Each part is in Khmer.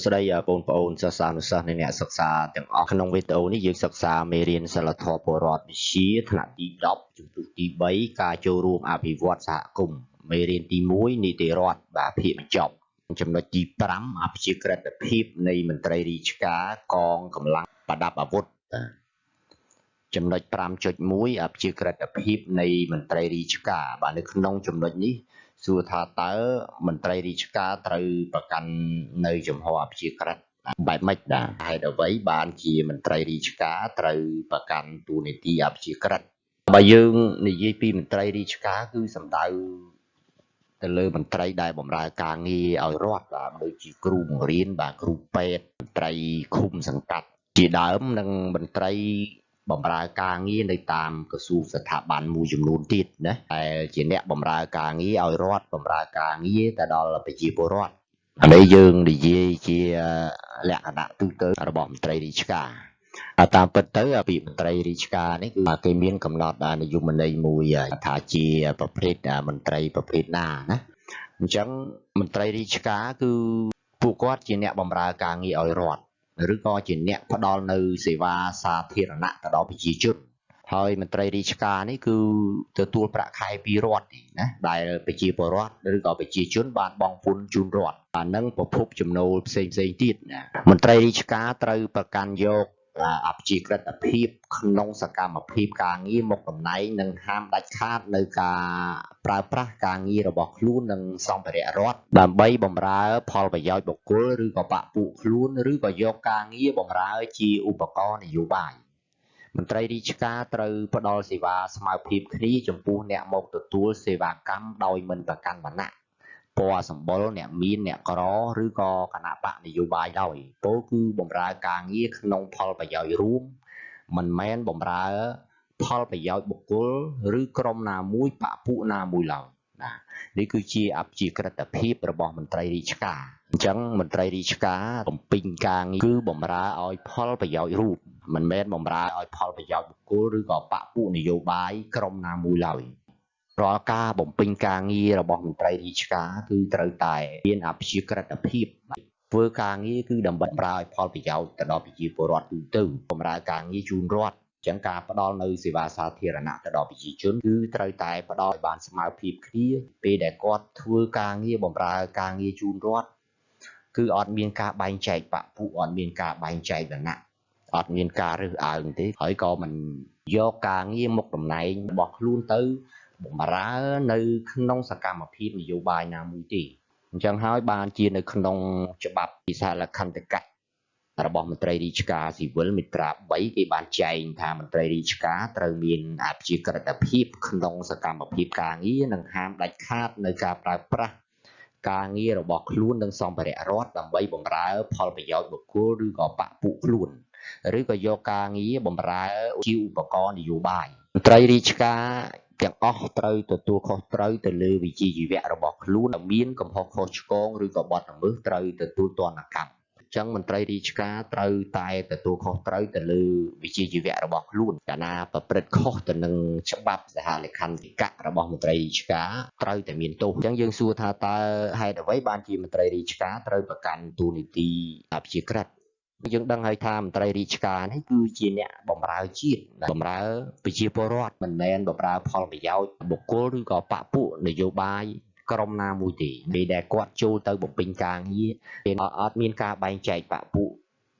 ស្ដីបងប្អូនសិស្សានុសិស្សនិងអ្នកសិក្សាទាំងអស់ក្នុងវីដេអូនេះយើងសិក្សាមេរៀនសិលធម៌ពលរដ្ឋវិទ្យាថ្នាក់ទី10ជំពូកទី3ការចូលរួមអភិវឌ្ឍសហគមន៍មេរៀនទី1នីតិរដ្ឋបាទភាគបញ្ចប់ចំណុចទី5អព្យាក្រឹតភាពនៃមន្ត្រីរាជការកងកម្លាំងប្រដាប់អាវុធចំណុច5.1អព្យាក្រឹតភាពនៃមន្ត្រីរាជការបាទនៅក្នុងចំណុចនេះសួរថាតើមន្ត្រីរាជការត្រូវប្រកាន់នៅជំហរអព្យាក្រឹតបែបម៉េចដែរហេតុអ្វីបានជាមន្ត្រីរាជការត្រូវប្រកាន់តួនាទីអព្យាក្រឹតបើយើងនិយាយពីមន្ត្រីរាជការគឺសំដៅទៅលើមន្ត្រីដែលបម្រើការងារឲ្យរដ្ឋបាទដូចជាគ្រូបង្រៀនបាទគ្រូពេទ្យមន្ត្រីឃុំសង្កាត់ជាដើមនិងមន្ត្រីបម្រើការងារនៅតាមក្រសួងស្ថាប័នមួយចំនួនទៀតណាដែលជាអ្នកបម្រើការងារឲ្យរដ្ឋបម្រើការងារទៅដល់ប្រជាពលរដ្ឋហើយយើងនិយាយជាលក្ខណៈទូទៅរបស់មន្ត្រីរាជការតាមពិតទៅពាក្យមន្ត្រីរាជការនេះគឺគេមានកំណត់នយោបាយមួយថាជាប្រភេទមន្ត្រីប្រភេទណាណាអញ្ចឹងមន្ត្រីរាជការគឺពួកគាត់ជាអ្នកបម្រើការងារឲ្យរដ្ឋឬក៏ជាអ្នកផ្ដល់នៅសេវាសាធារណៈទៅដល់ប្រជាជនហើយមន្ត្រីរាជការនេះគឺទទួលប្រាក់ខែពីរដ្ឋណាដែលប្រជាពលរដ្ឋឬក៏ប្រជាជនបានបង់ពន្ធជូនរដ្ឋអានឹងប្រភពចំណូលផ្សេងទៀតណាមន្ត្រីរាជការត្រូវប្រកាន់យកអព្យាក្រឹតភាពក្នុងសកម្មភាពការងារមុខតំណែងនិងហាមដាច់ខាតនៅការប្រើប្រាស់ការងាររបស់ខ្លួននិងសម្ភារៈរដ្ឋដើម្បីបម្រើផលប្រយោជន៍បុគ្គលឬក៏បព្វពួកខ្លួនឬក៏យកការងារបម្រើជាឧបករណ៍នយោបាយមន្ត្រីរាជការត្រូវផ្ដល់សេវាស្មើភាពគ្នាចំពោះអ្នកមកទទួលសេវាកម្មដោយមិនប្រកាន់វណ្ណៈពណ៌សម្បុរអ្នកមានអ្នកក្រឬក៏គណៈបកនយោបាយដោយពោលគឺបម្រើការងារក្នុងផលប្រយោជន៍រួមមិនមែនបម្រើផលប្រយោជន៍បុគ្គលឬក្រុមណាមួយបព្វពួកណាមួយឡើយណានេះគឺជាអព្យាក្រឹតភាពរបស់មន្ត្រីរាជការអញ្ចឹងមន្ត្រីរាជការបំពេញការងារគឺបម្រើឲ្យផលប្រយោជន៍រួមមិនមែនបម្រើឲ្យផលប្រយោជន៍បុគ្គលឬក៏បព្វពួកនយោបាយក្រុមណាមួយឡើយរាល់ការបំពេញការងាររបស់មន្ត្រីរាជការគឺត្រូវតែមានអព្យាក្រឹតភាពធ្វើការងារគឺដើម្បីបម្រើឲ្យផលប្រយោជន៍ទៅដល់ប្រជាពលរដ្ឋទូទៅបម្រើការងារជូនរដ្ឋចឹងការផ្ដល់នៅសេវាសាធារណៈទៅដល់ប្រជាជនគឺត្រូវតែផ្ដល់ឲ្យបានស្មើភាពគ្នាពេលដែលគាត់ធ្វើការងារបម្រើការងារជូនរដ្ឋគឺអត់មានការបែងចែកបព្វពួកអត់មានការបែងចែកវណ្ណៈអត់មានការរើសអើងទេហើយក៏មិនយកការងារមុខតំណែងរបស់ខ្លួនទៅបម្រើនៅក្នុងសកម្មភាពនយោបាយណាមួយទេអញ្ចឹងហើយបានជានៅក្នុងច្បាប់វិសាលខន្តិកៈរបស់មន្ត្រីរាជការស៊ីវិលមាត្រា3គេបានចែងថាមន្ត្រីរាជការត្រូវមានអព្យាក្រឹតភាពក្នុងសកម្មភាពការងារនិងហាមដាច់ខាតនៅការប្រើប្រាស់ការងាររបស់ខ្លួននិងសម្ភារៈរដ្ឋដើម្បីបម្រើផលប្រយោជន៍បុគ្គលឬក៏បព្វពួកខ្លួនឬក៏យកការងារបម្រើជាឧបករណ៍នយោបាយមន្ត្រីរាជការទាំងអស់ត្រូវទទួលខុសត្រូវទៅលើវិជ្ជាជីវៈរបស់ខ្លួនមានកំហុសខុសឆ្គងឬក៏បទល្មើសត្រូវទទួលទណ្ឌកម្មចឹងមន្ត្រីរាជការត្រូវតែទទួលខុសត្រូវទៅលើវិជ្ជាជីវៈរបស់ខ្លួនកាលណាប្រព្រឹត្តខុសទៅនឹងច្បាប់សហលេខន្តិកៈរបស់មន្ត្រីរាជការត្រូវតែមានទោសអញ្ចឹងយើងសួរថាតើហេតុអ្វីបានជាមន្ត្រីរាជការត្រូវប្រកាន់តួនាទីអព្យាក្រឹតយើងដឹងហើយថាមន្ត្រីរាជការនេះគឺជាអ្នកបម្រើជាតិបម្រើប្រជាពលរដ្ឋមិនមែនបម្រើផលប្រយោជន៍បុគ្គលឬក៏បព្វពួកនយោបាយក្រុមណាមួយទេពេលដែលគាត់ចូលទៅបំពេញការងារគេអត់មានការបែងចែកបព្វពួក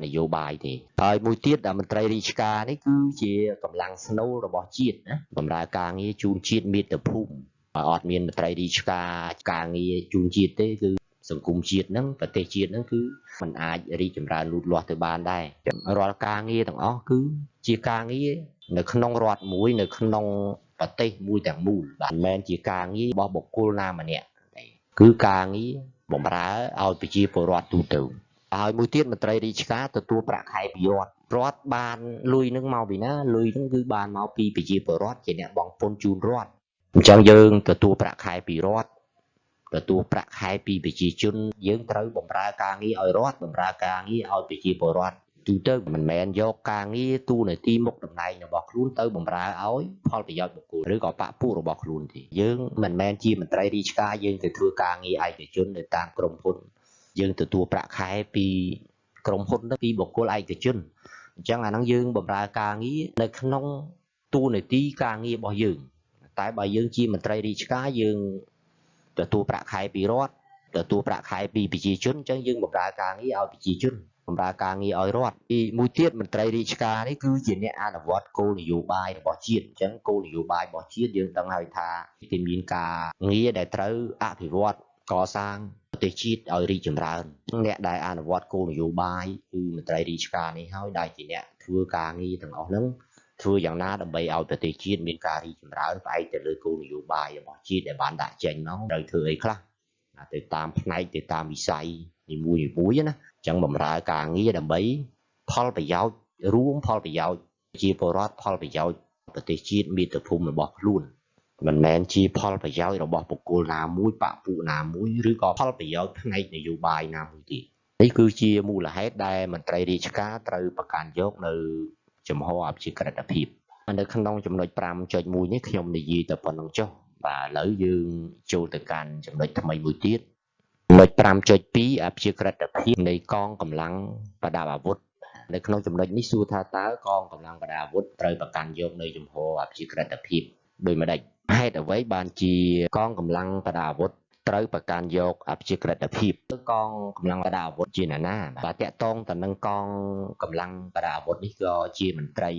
នយោបាយទេហើយមួយទៀតមន្ត្រីរាជការនេះគឺជាកម្លាំងស្នូលរបស់ជាតិណាបម្រើការងារជូនជាតិមាតុភូមិអត់មានមន្ត្រីរាជការងារជូនជាតិទេគឺសង្គមជាតិហ្នឹងប្រទេសជាតិហ្នឹងគឺมันអាចរីកចម្រើនលូតលាស់ទៅបានដែររាល់ការងារទាំងអស់គឺជាការងារនៅក្នុងរដ្ឋមួយនៅក្នុងប្រទេសមួយទាំងមូលមិនមែនជាការងាររបស់បុគ្គលណាម្នាក់ទេគឺការងារបម្រើឲ្យប្រជាពលរដ្ឋទូទៅហើយមួយទៀតមន្ត្រីរាជការទទួលប្រាក់ខែពីរដ្ឋបានលុយនឹងមកពីណាលុយនឹងគឺបានមកពីប្រជាពលរដ្ឋជាអ្នកបង់ពន្ធជូនរដ្ឋអញ្ចឹងយើងទទួលប្រាក់ខែពីរដ្ឋទទួលប្រាក់ខែពីប្រជាជនយើងត្រូវបម្រើការងារឲ្យរដ្ឋបម្រើការងារឲ្យប្រជាពលរដ្ឋទូទៅមិនមែនយកការងារទូនាទីមុខតំណែងរបស់ខ្លួនទៅបម្រើឲ្យផលប្រយោជន៍បុគ្គលឬក៏បព្វពួករបស់ខ្លួនទេយើងមិនមែនជាមន្ត្រីរាជការយើងទៅធ្វើការងារឯកជននៅតាមក្រុមហ៊ុន យើងទទួលប្រាក់ខែពីក្រុមហ៊ុនពីបុគ្គលឯកជនអញ្ចឹងអាហ្នឹងយើងបម្រើការងារនៅក្នុងទូនាទីការងាររបស់យើងតែបើយើងជាមន្ត្រីរាជការយើងទទួលប្រាក់ខែពីរដ្ឋទទួលប្រាក់ខែពីប្រជាជនអញ្ចឹងយើងបម្រើការងារឲ្យប្រជាជនបម្រើការងារឲ្យរដ្ឋទីមួយទៀតមន្ត្រីរាជការនេះគឺជាអ្នកអនុវត្តគោលនយោបាយរបស់ជាតិអញ្ចឹងគោលនយោបាយរបស់ជាតិយើងដឹងហើយថាទីមានការងារដែលត្រូវអភិវឌ្ឍកសាងប្រទេសជាតិឲ្យរីកចម្រើនអ្នកដែលអនុវត្តគោលនយោបាយគឺមន្ត្រីរាជការនេះហើយដែលជាអ្នកធ្វើការងារទាំងអស់ហ្នឹងធ្វើយ៉ាងណាដើម្បីឲ្យប្រទេសជាតិមានការរីកចម្រើនផ្អែកទៅលើគោលនយោបាយរបស់ជាតិដែលបានដាក់ចេញហ្នឹងត្រូវធ្វើអីខ្លះទៅតាមផ្នែកទៅតាមវិស័យនីមួយៗណាអញ្ចឹងបម្រើការងារដើម្បីផលប្រយោជន៍រួមផលប្រយោជន៍ជាពលរដ្ឋផលប្រយោជន៍ប្រទេសជាតិមាតុភូមិរបស់ខ្លួនមិនមែនជាផលប្រយោជន៍របស់បុគ្គលណាមួយបកពួកណាមួយឬក៏ផលប្រយោជន៍ផ្នែកនយោបាយណាមួយទេនេះគឺជាមូលហេតុដែលមន្ត្រីរាជការត្រូវប្រកាន់យកនៅចំហអព្យាក្រឹតភាពនៅក្នុងចំណុច 5.1 នេះខ្ញុំនិយាយតែប៉ុណ្្នឹងចុះបាទឥឡូវយើងចូលទៅកាន់ចំណុចថ្មីមួយទៀតចំណុច 5.2 អព្យាក្រឹតភាពនៃកងកម្លាំងប្រដាប់អាវុធនៅក្នុងចំណុចនេះសួរថាតើកងកម្លាំងប្រដាប់អាវុធត្រូវប្រកាន់យកនៅចំហអព្យាក្រឹតភាពដូចម្ដេចហេតុអ្វីបានជាកងកម្លាំងប្រដាប់អាវុធត្រូវប្រកាន់យកអព្យាក្រឹតភាពកងកម្លាំងប្រដាប់អាវុធជាណាបាទតាក់ទងទៅនឹងកងកម្លាំងប្រដាប់អាវុធនេះក៏ជាមន្ត្រី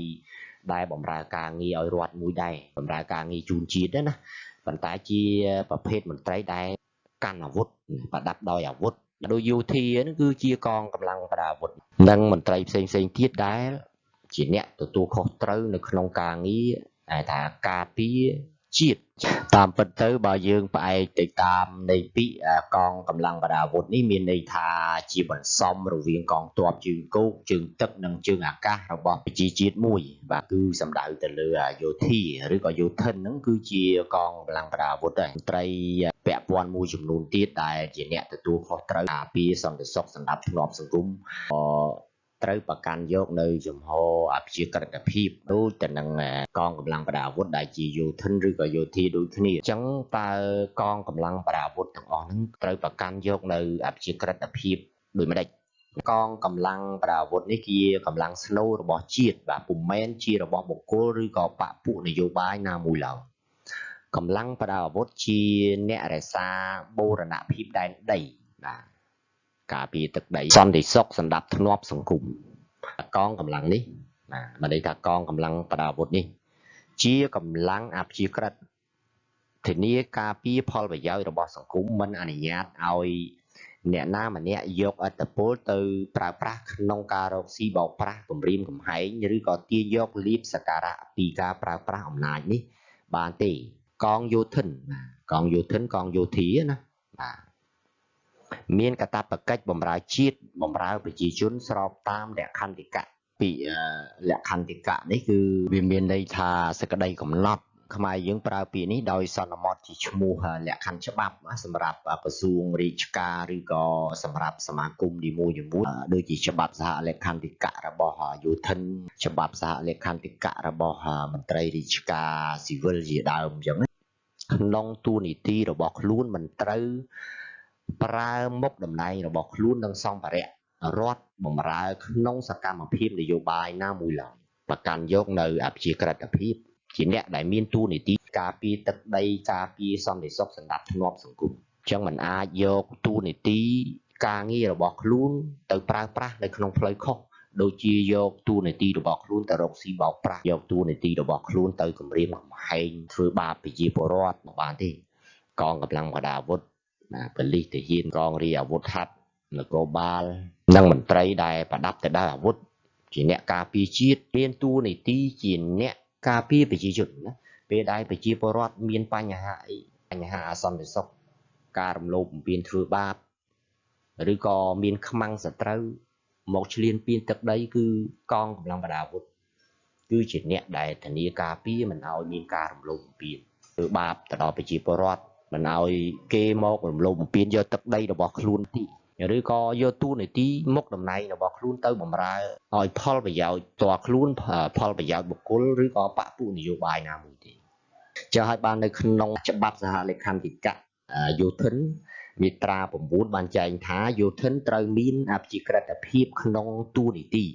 ដែលបម្រើការងារឲ្យរដ្ឋមួយដែរបម្រើការងារជូនជាតិណាប៉ុន្តែជាប្រភេទមន្ត្រីដែលកាន់អាវុធប្រដាប់ដោយអាវុធដោយយោធានឹងគឺជាកងកម្លាំងប្រដាប់អាវុធនិងមន្ត្រីផ្សេងទៀតដែលជាអ្នកទទួលខុសត្រូវនៅក្នុងការងារថាការពារជាតិតាមពិតទៅបើយើងផ្អែកទៅតាមនៃពាក្យកងកម្លាំងប្រដាប់អាវុធនេះមានន័យថាជាបន្សំរវាងកងទ័ពជើងគោកជើងទឹកនិងជើងអាកាសរបស់ប្រជាជាតិមួយបាទគឺសំដៅទៅលើយោធាឬក៏យោធិនហ្នឹងគឺជាកងកម្លាំងប្រដាប់អាវុធដែរត្រីពាក់ព័ន្ធមួយចំនួនទៀតដែលជាអ្នកទទួលខុសត្រូវការពារសន្តិសុខសម្រាប់ធ្នាប់សង្គមត្រូវប្រកាន់យកនៅចំហអព្យាក្រឹតភាពដូចទៅនឹងកងកម្លាំងប្រដាប់អាវុធដែលជាយោធិនឬក៏យោធាដូចគ្នាអញ្ចឹងតើកងកម្លាំងប្រដាប់អាវុធទាំងអស់ហ្នឹងត្រូវប្រកាន់យកនៅអព្យាក្រឹតភាពដូចម្ដេចកងកម្លាំងប្រដាប់អាវុធនេះជាកម្លាំងស្នូលរបស់ជាតិបាទពុំមែនជារបស់បុគ្គលឬក៏បកពួកនយោបាយណាមួយឡើយកម្លាំងប្រដាប់អាវុធជាអ្នករក្សាបូរណភាពដែនដីបាទការពារទឹកដីសន្តិសុខសម្រាប់ធ្នាប់សង្គមកងកម្លាំងនេះបាទមិនន័យថាកងកម្លាំងប្រដាប់អាវុធនេះជាកម្លាំងអព្យាក្រឹតធានាការពារផលប្រយោជន៍របស់សង្គមមិនអនុញ្ញាតឲ្យអ្នកណាម្នាក់យកឥទ្ធិពលទៅប្រើប្រាស់ក្នុងការរកស៊ីបោកប្រាស់គំរាមកំហែងឬក៏ទាញយកលាភសក្ការៈពីការប្រើប្រាស់អំណាចនេះបានទេកងយោធិនកងយោធិនកងយោធាណាបាទមានកាតព្វកិច្ចបម្រើជាតិបម្រើប្រជាជនស្របតាមលក្ខន្តិកៈពីលក្ខន្តិកៈនេះគឺវាមានន័យថាសេចក្តីកំណត់ខ្មែរយើងប្រើពាក្យនេះដោយសន្មតជាឈ្មោះលក្ខខណ្ឌច្បាប់សម្រាប់ក្រសួងរាជការឬក៏សម្រាប់សមាគមនីមួយៗដូចជាច្បាប់សហលក្ខន្តិកៈរបស់យោធិនច្បាប់សហលក្ខន្តិកៈរបស់មន្ត្រីរាជការស៊ីវិលជាដើមអញ្ចឹងក្នុងទូនីតិរបស់ខ្លួនមិនត្រូវប្រើមុខតំណែងរបស់ខ្លួននិងសម្ភារៈរដ្ឋបម្រើក្នុងសកម្មភាពនយោបាយណាមួយឡើយប្រកាន់យកនៅអព្យាក្រឹតភាពជាអ្នកដែលមានតួនាទីការពារទឹកដីការពារសន្តិសុខសម្រាប់ធ្នាប់សង្គមអញ្ចឹងមិនអាចយកតួនាទីការងាររបស់ខ្លួនទៅប្រើប្រាស់នៅក្នុងផ្លូវខុសដូចជាយកតួនាទីរបស់ខ្លួនទៅរកស៊ីបោកប្រាស់យកតួនាទីរបស់ខ្លួនទៅគំរាមកំហែងធ្វើបាបប្រជាពលរដ្ឋមិនបានទេកងកម្លាំងប្រដាប់អាវុធប៉ូលីសទាហានកងរាជអាវុធហត្ថនគរបាលនិងមន្ត្រីដែលប្រដាប់ទៅដោយអាវុធជាអ្នកការពារជាតិមានតួនាទីជាអ្នកការពារប្រជាជនណាពេលដែលប្រជាពលរដ្ឋមានបញ្ហាអសន្តិសុខការរំលោភបំពានធ្វើបាបឬក៏មានខ្មាំងសត្រូវមកឈ្លានពានទឹកដីគឺកងកម្លាំងប្រដាប់អាវុធគឺជាអ្នកដែលធានាការពារមិនឲ្យមានការរំលោភបំពានធ្វើបាបទៅដល់ប្រជាពលរដ្ឋមិនឲ្យគេមករំលោភបំពានយកទឹកដីរបស់ខ្លួនទីឬក៏យកតួនាទីមុខតំណែងរបស់ខ្លួនទៅបម្រើឲ្យផលប្រយោជន៍ផ្ទាល់ខ្លួនផលប្រយោជន៍បុគ្គលឬក៏បកពួកនយោបាយណាមួយទេចា៎ឲ្យបាននៅក្នុងច្បាប់សហលក្ខន្តិកៈយោធិន មាត្រា9បានចែងថាយោធិនត្រូវមានអព្យាក្រឹតភាពក្នុងទូនីតិ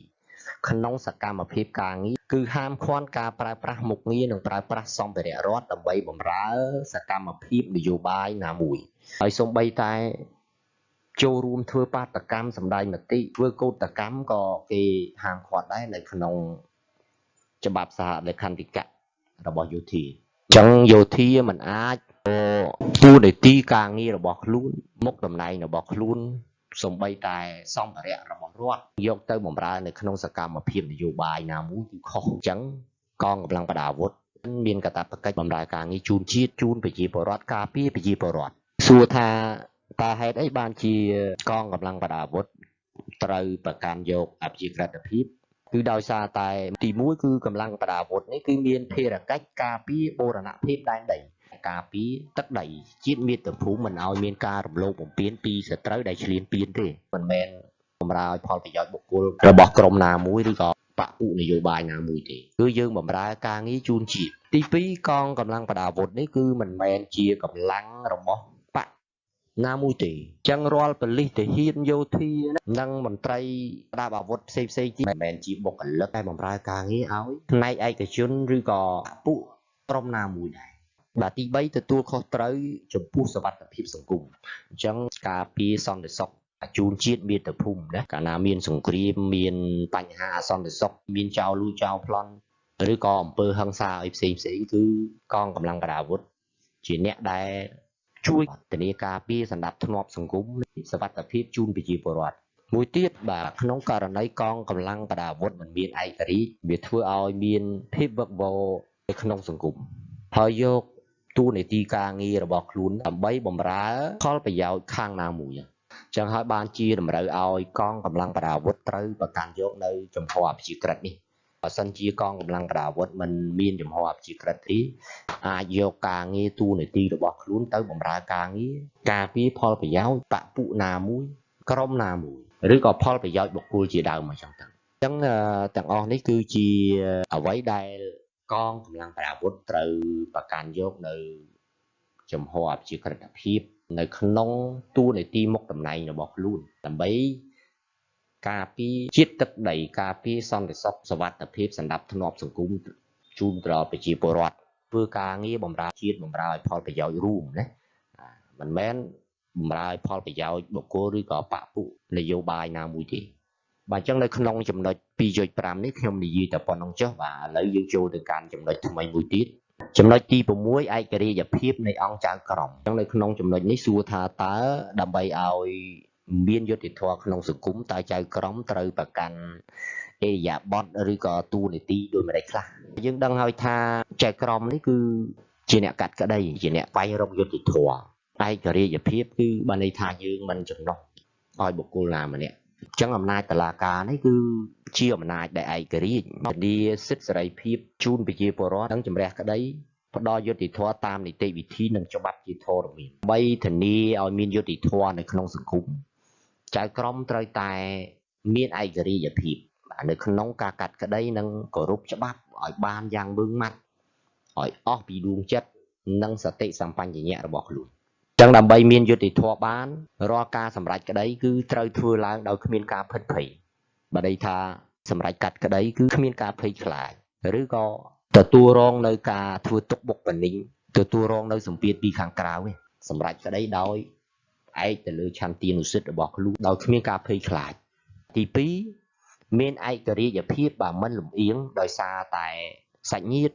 ក្នុងសកម្មភាពការងារគឺហាមឃាត់ការប្រើប្រាស់មុខងារនិងប្រើប្រាស់សម្ភារៈរដ្ឋដើម្បីបម្រើសកម្មភាពនយោបាយណាមួយហើយសូម្បីតែចូលរួមធ្វើបាតកម្មសម្ដែងមតិធ្វើកោតកម្មក៏គេហាមឃាត់ដែរនៅក្នុងច្បាប់សហលេខន្តិកៈរបស់យោធាអញ្ចឹងយោធាមិនអាចទូនីតិការងាររបស់ខ្លួនមុខតំណែងរបស់ខ្លួនសំបីតែសម្ភារៈរបស់រដ្ឋយកទៅបម្រើនៅក្នុងសកម្មភាពនយោបាយណាមួយគឺខុសអញ្ចឹងកងកម្លាំងប្រដាប់អាវុធមានកាតព្វកិច្ចបម្រើការងារជូនជាតិជូនប្រជាពលរដ្ឋការពារប្រជាពលរដ្ឋសួរថាតើហេតុអីបានជាកងកម្លាំងប្រដាប់អាវុធត្រូវប្រកាន់យកអព្យាក្រឹតភាពគឺដោយសារតែទី1គឺកម្លាំងប្រដាប់អាវុធនេះគឺមានភារកិច្ចការពារបូរណភាពដែនដីការពារទឹកដីជាតិមាតុភូមិមិនឲ្យមានការរំលោភបំពានពីសត្រូវដែលឈ្លានពានទេមិនមែនបម្រើឲ្យផលប្រយោជន៍បុគ្គលរបស់ក្រុមណាមួយឬក៏បពុនយោបាយណាមួយទេគឺយើងបម្រើការងារជូនជាតិទី2កងកម្លាំងប្រដាប់អាវុធនេះគឺមិនមែនជាកម្លាំងរបស់បកណាមួយទេអញ្ចឹងរាល់ប៉ូលីសទាហានយោធានិងមន្ត្រីប្រដាប់អាវុធផ្សេងទៀតមិនមែនជាបុគ្គលិកតែបម្រើការងារឲ្យផ្នែកឯកជនឬក៏ពួកក្រុមណាមួយដែរបាទទី3ទទួលខុសត្រូវចំពោះសុវត្ថិភាពសង្គមអញ្ចឹងការពារសន្តិសុខជូនជាតិមាតុភូមិណាកាលណាមានសង្គ្រាមមានបញ្ហាអសន្តិសុខមានចោរលួចចោរប្លន់ឬក៏អំពើហិង្សាអីផ្សេងគឺកងកម្លាំងប្រដាប់អាវុធជាអ្នកដែលជួយធានាការពារសណ្ដាប់ធ្នាប់សង្គមសុវត្ថិភាពជូនប្រជាពលរដ្ឋមួយទៀតបាទក្នុងករណីកងកម្លាំងប្រដាប់អាវុធមិនមានឯករាជ្យវាធ្វើឲ្យមានភាពវឹកវរនៅក្នុងសង្គមហើយយកទូនីតិការងាររបស់ខ្លួនដើម្បីបម្រើផលប្រយោជន៍ខាងណាមួយចឹងហើយបានជាតម្រូវឲ្យកងកម្លាំងប្រដាប់អាវុធត្រូវប្រកាន់យកនៅចំហអព្យាក្រឹតនេះបើសិនជាកងកម្លាំងប្រដាប់អាវុធមិនមានចំហអព្យាក្រឹតទេអាចយកការងារទូនីតិរបស់ខ្លួនទៅបម្រើការងារការពារផលប្រយោជន៍បពុណាមួយក្រុមណាមួយឬក៏ផលប្រយោជន៍បុគ្គលជាដើមមកចឹងទៅអញ្ចឹងទាំងអស់នេះគឺជាអ្វីដែលកងកម្លាំងប្រដាប់អាវុធត្រូវប្រកាន់យកនៅចំហអព្យាក្រឹតភាពនៅក្នុងទូនីតិមុខតំណែងរបស់ខ្លួនដើម្បីការពារជាតិទឹកដីការពារសន្តិសុខសុវត្ថិភាពសណ្ដាប់ធ្នាប់សង្គមជូនដល់ប្រជាពលរដ្ឋធ្វើការងារបម្រើជាតិបម្រើឲ្យផលប្រយោជន៍រួមណាមិនមែនបម្រើឲ្យផលប្រយោជន៍បុគ្គលឬក៏បពុនយោបាយណាមួយទេបាទអញ្ចឹងនៅក្នុងចំណុច 2.5 នេះខ្ញុំនិយាយតែប៉ុណ្្នឹងចុះបាទឥឡូវយើងចូលទៅកាន់ចំណុចថ្មីមួយទៀតចំណុចទី6ឯករាជ្យភាពនៃអង្គចៅក្រមអញ្ចឹងនៅក្នុងចំណុចនេះសួរថាតើដើម្បីឲ្យមានយុត្តិធម៌ក្នុងសង្គមតើចៅក្រមត្រូវប្រកាន់អេរិយាបថឬក៏ទូនីតិដូចម្តេចខ្លះយើងដឹងហើយថាចៅក្រមនេះគឺជាអ្នកកាត់ក្តីជាអ្នកស្វែងរកយុត្តិធម៌ឯករាជ្យភាពគឺបានន័យថាយើងមិនចំណុះឲ្យបុគ្គលណាម្នាក់អញ្ចឹងអំណាចតុលាការនេះគឺជាអំណាចដែលឯករាជ្យធានាសិទ្ធិសេរីភាពជូនប្រជាពលរដ្ឋនិងជំរះក្តីផ្ដល់យុត្តិធម៌តាមនីតិវិធីនិងច្បាប់ជាធរមានបីធានាឲ្យមានយុត្តិធម៌នៅក្នុងសង្គមចៅក្រមត្រូវតែមានឯករាជ្យភាពនៅក្នុងការកាត់ក្តីនិងគោរពច្បាប់ឲ្យបានយ៉ាងម៉ឺងម៉ាត់ឲ្យអស់ពីដួងចិត្តនិងសតិសម្បញ្ញៈរបស់ខ្លួនចឹងដើម្បីមានយុត្តិធម៌បានរាល់ការសម្រេចក្តីគឺត្រូវធ្វើឡើងដោយគ្មានការភិតភ័យបើន័យថាសម្រេចកាត់ក្តីគឺគ្មានការភ័យខ្លាចឬក៏ទទួលរងនៅការធ្វើទុកបុកម្នេញទទួលរងនៅសម្ពាធពីខាងក្រៅសម្រេចក្តីដោយឯកទៅលើឆន្ទានុសិទ្ធិរបស់ខ្លួនដោយគ្មានការភ័យខ្លាចទី2មានឯករាជ្យភាពបើមិនលំអៀងដោយសារតែសាច់ញាតិ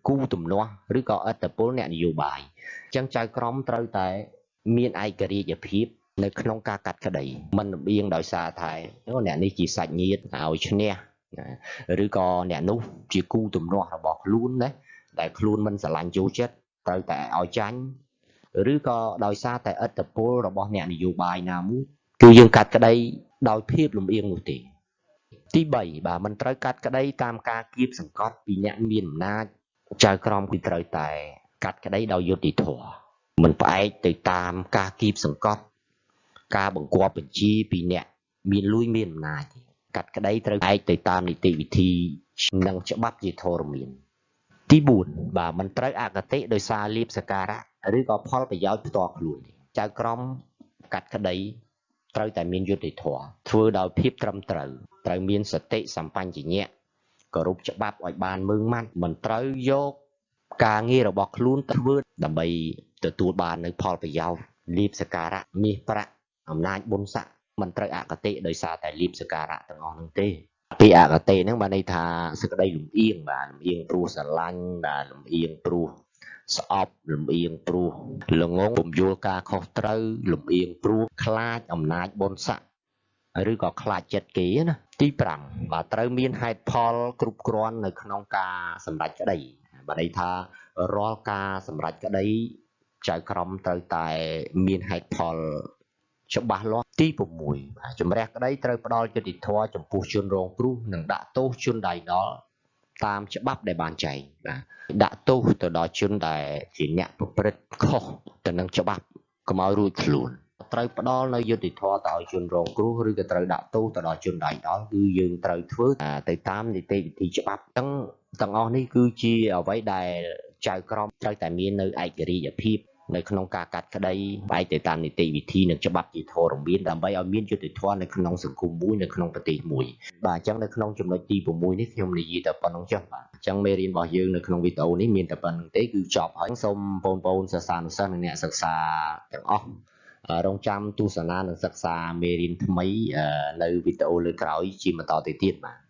គូទំនាស់ឬក៏ឥទ្ធិពលអ្នកនយោបាយអញ្ចឹងចៅក្រមត្រូវតែមានឯករាជ្យភាពនៅក្នុងការកាត់ក្តីមិនលំអៀងដោយសារតែអ្នកនេះជាសាច់ញាតិឲ្យឈ្នះឬក៏អ្នកនោះជាគូទំនាស់របស់ខ្លួនណាដែលខ្លួនមិនស្រឡាញ់ចូលចិត្តត្រូវតែឲ្យចាញ់ឬក៏ដោយសារតែឥទ្ធិពលរបស់អ្នកនយោបាយណាមួយគឺយើងកាត់ក្តីដោយភាពលំអៀងនោះទេទី3បាទមិនត្រូវកាត់ក្តីតាមការគៀបសង្កត់ពីអ្នកមានអំណាចចៅក្រមគឺត្រូវតែកាត់ក្តីដោយយុត្តិធម៌មិនផ្អែកទៅតាមការគៀបសង្កត់ការបង្គាប់បញ្ជាពីអ្នកមានលួយមានអំណាចកាត់ក្តីត្រូវឯកទៅតាមនីតិវិធីនិងច្បាប់ជាធរមានទី4បាទមិនត្រូវអគតិដោយសារលៀបសការៈឬក៏ផលប្រយោជន៍ផ្ទាល់ខ្លួនចៅក្រម កាត់ក្តីត្រូវតែមានយុត្តិធម៌ធ្វើដោយភាពត្រឹមត្រូវត្រូវមានសតិសម្បញ្ញៈគោរពច្បាប់ឲ្យបានម៉ឺងម៉ាត់មិនត្រូវយកការងាររបស់ខ្លួនទៅធ្វើដើម្បីទទួលបាននូវផលប្រយោជន៍លៀបសក្ការៈមាសប្រាក់អំណាចបុណ្យស័ក្តិមិនត្រូវអកតេដោយសារតែលៀបសក្ការៈទាំងអស់នោះទេពីអកតេហ្នឹងបានន័យថាសេចក្តីលំអៀងបាទលំអៀងព្រោះស្រឡាញ់បាទលំអៀងព្រោះស្អប់លំអៀងព្រោះល្ងងពំយល់ការខុសត្រូវលំអៀងព្រោះខ្លាចអំណាចបុណ្យស័ក្តិឬក៏ខ្លាចចិត្តគេណាទី5បាទត្រូវមានហេតុផលគ្រប់គ្រាន់នៅក្នុងការសម្រេចក្តីបាទន័យថារាល់ការសម្រេចក្តីចៅក្រមត្រូវតែមានហេតុផលច្បាស់លាស់ទី6ជំរះក្តីត្រូវផ្ដល់យុត្តិធម៌ចំពោះជនរងគ្រោះនិងដាក់ទោសជនដៃដល់តាមច្បាប់ដែលបានចែងបាទដាក់ទោសទៅដល់ជនដែលជាអ្នកប្រព្រឹត្តខុសទៅនឹងច្បាប់កុំឲ្យរួចខ្លួនត្រូវផ្ដល់នៅយុត្តិធម៌ទៅឲ្យជនរងគ្រោះឬក៏ត្រូវដាក់ទោសទៅដល់ជនដៃដល់គឺយើងត្រូវធ្វើទៅតាមនីតិវិធីច្បាប់ទាំងអស់នេះគឺជាអ្វីដែលចៅក្រមត្រូវតែមាននៅឯករាជ្យភាពនៅក្នុងការកាត់ក្តីបែបទៅតាមនីតិវិធីនិងច្បាប់ជាធរមានដើម្បីឲ្យមានយុត្តិធម៌នៅក្នុងសង្គមមួយនៅក្នុងប្រទេសមួយបាទអញ្ចឹងនៅក្នុងចំណុចទី6នេះខ្ញុំនិយាយតែប៉ុណ្្នឹងចុះបាទអញ្ចឹងមេរៀនរបស់យើងនៅក្នុងវីដេអូនេះមានតែប៉ុណ្្នឹងទេគឺចប់ហើយសូមបងប្អូនសិស្សានុសិស្សនិងអ្នកសិក្សាទាំងអស់រងចាំទស្សនានិងសិក្សាមេរៀនថ្មីនៅវីដេអូលើក្រោយជាបន្តទៅទៀតបាទ